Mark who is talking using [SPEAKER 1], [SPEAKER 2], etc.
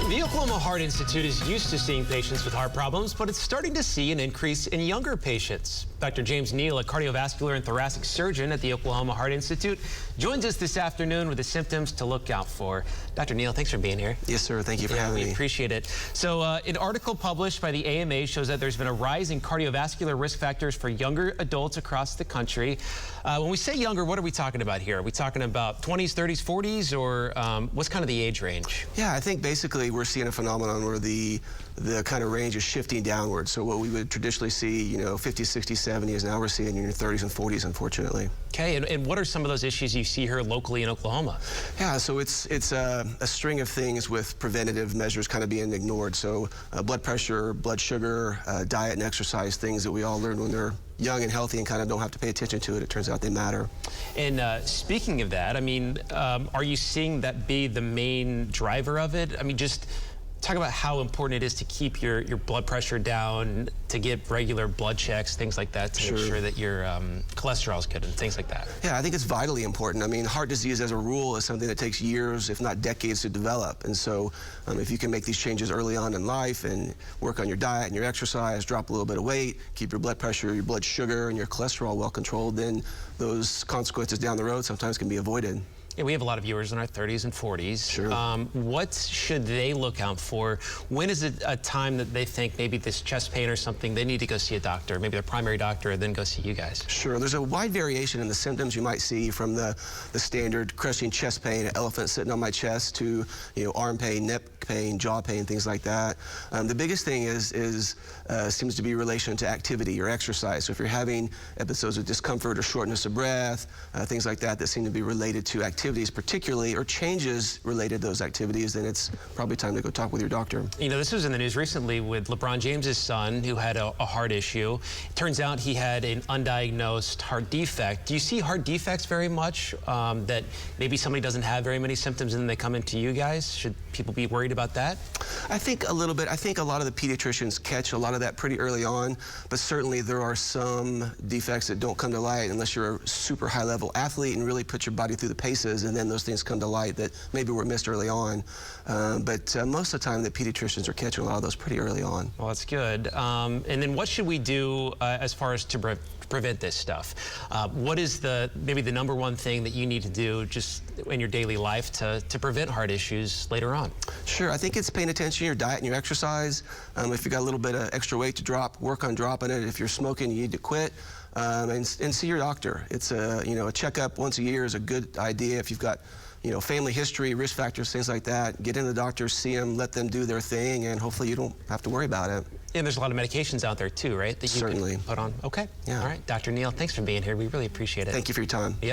[SPEAKER 1] The Oklahoma Heart Institute is used to seeing patients with heart problems, but it's starting to see an increase in younger patients. Dr. James Neal, a cardiovascular and thoracic surgeon at the Oklahoma Heart Institute, joins us this afternoon with the symptoms to look out for. Dr. Neal, thanks for being here.
[SPEAKER 2] Yes, sir. Thank you for having me.
[SPEAKER 1] We appreciate it. So an article published by the AMA shows that there's been a rise in cardiovascular risk factors for younger adults across the country. When we say younger, what are we talking about here? Are we talking about 20s, 30s, 40s, or what's kind of the age range?
[SPEAKER 2] Yeah, I think basically we're seeing a phenomenon where the kind of range is shifting downward. So what we would traditionally see, 50s, 60s, 70s, now we're seeing in your 30s and 40s, unfortunately.
[SPEAKER 1] Okay, and what are some of those issues you see here locally in Oklahoma?
[SPEAKER 2] Yeah, so it's a string of things with preventative measures kind of being ignored. So blood pressure, blood sugar, diet and exercise, things that we all learn when they're young and healthy and kind of don't have to pay attention to it. It turns out they matter.
[SPEAKER 1] And speaking of that, I mean, are you seeing that be the main driver of it? I mean, just talk about how important it is to keep your blood pressure down, to get regular blood checks, things like that, to make sure that your cholesterol is good and things like that.
[SPEAKER 2] Yeah, I think it's vitally important. I mean, heart disease as a rule is something that takes years, if not decades, to develop. And so if you can make these changes early on in life and work on your diet and your exercise, drop a little bit of weight, keep your blood pressure, your blood sugar, and your cholesterol well controlled, then those consequences down the road sometimes can be avoided.
[SPEAKER 1] Yeah, we have a lot of viewers in our 30s and 40s.
[SPEAKER 2] Sure.
[SPEAKER 1] What should they look out for? When is it a time that they think maybe this chest pain or something, they need to go see a doctor, maybe their primary doctor, and then go see you guys?
[SPEAKER 2] Sure. There's a wide variation in the symptoms you might see, from the standard crushing chest pain, an elephant sitting on my chest, to arm pain, neck pain, jaw pain, things like that. The biggest thing seems to be relation to activity or exercise. So if you're having episodes of discomfort or shortness of breath, things like that seem to be related to activities particularly, or changes related to those activities, then it's probably time to go talk with your doctor.
[SPEAKER 1] This was in the news recently with LeBron James's son, who had a heart issue. It turns out he had an undiagnosed heart defect. Do you see heart defects very much, that maybe somebody doesn't have very many symptoms and then they come into you guys? Should people be worried about that?
[SPEAKER 2] I think a little bit. I think a lot of the pediatricians catch a lot of that pretty early on, but certainly there are some defects that don't come to light unless you're a super high-level athlete and really put your body through the paces, and then those things come to light that maybe were missed early on. But most of the time, the pediatricians are catching a lot of those pretty early on.
[SPEAKER 1] Well, that's good. And then what should we do as far as to prevent this stuff? What is maybe the number one thing that you need to do just in your daily life to prevent heart issues later on?
[SPEAKER 2] Sure, I think it's paying attention to your diet and your exercise. If you've got a little bit of extra weight to drop, work on dropping it. If you're smoking, you need to quit. And see your doctor. It's a checkup once a year is a good idea. If you've got family history, risk factors, things like that, get in the doctor, see them, let them do their thing, and hopefully you don't have to worry about it.
[SPEAKER 1] And there's a lot of medications out there too, right? That you
[SPEAKER 2] Certainly.
[SPEAKER 1] can put on. Okay.
[SPEAKER 2] Yeah.
[SPEAKER 1] All right, Dr. Neal, thanks for being here. We really appreciate it.
[SPEAKER 2] Thank you for your time.
[SPEAKER 1] Yeah.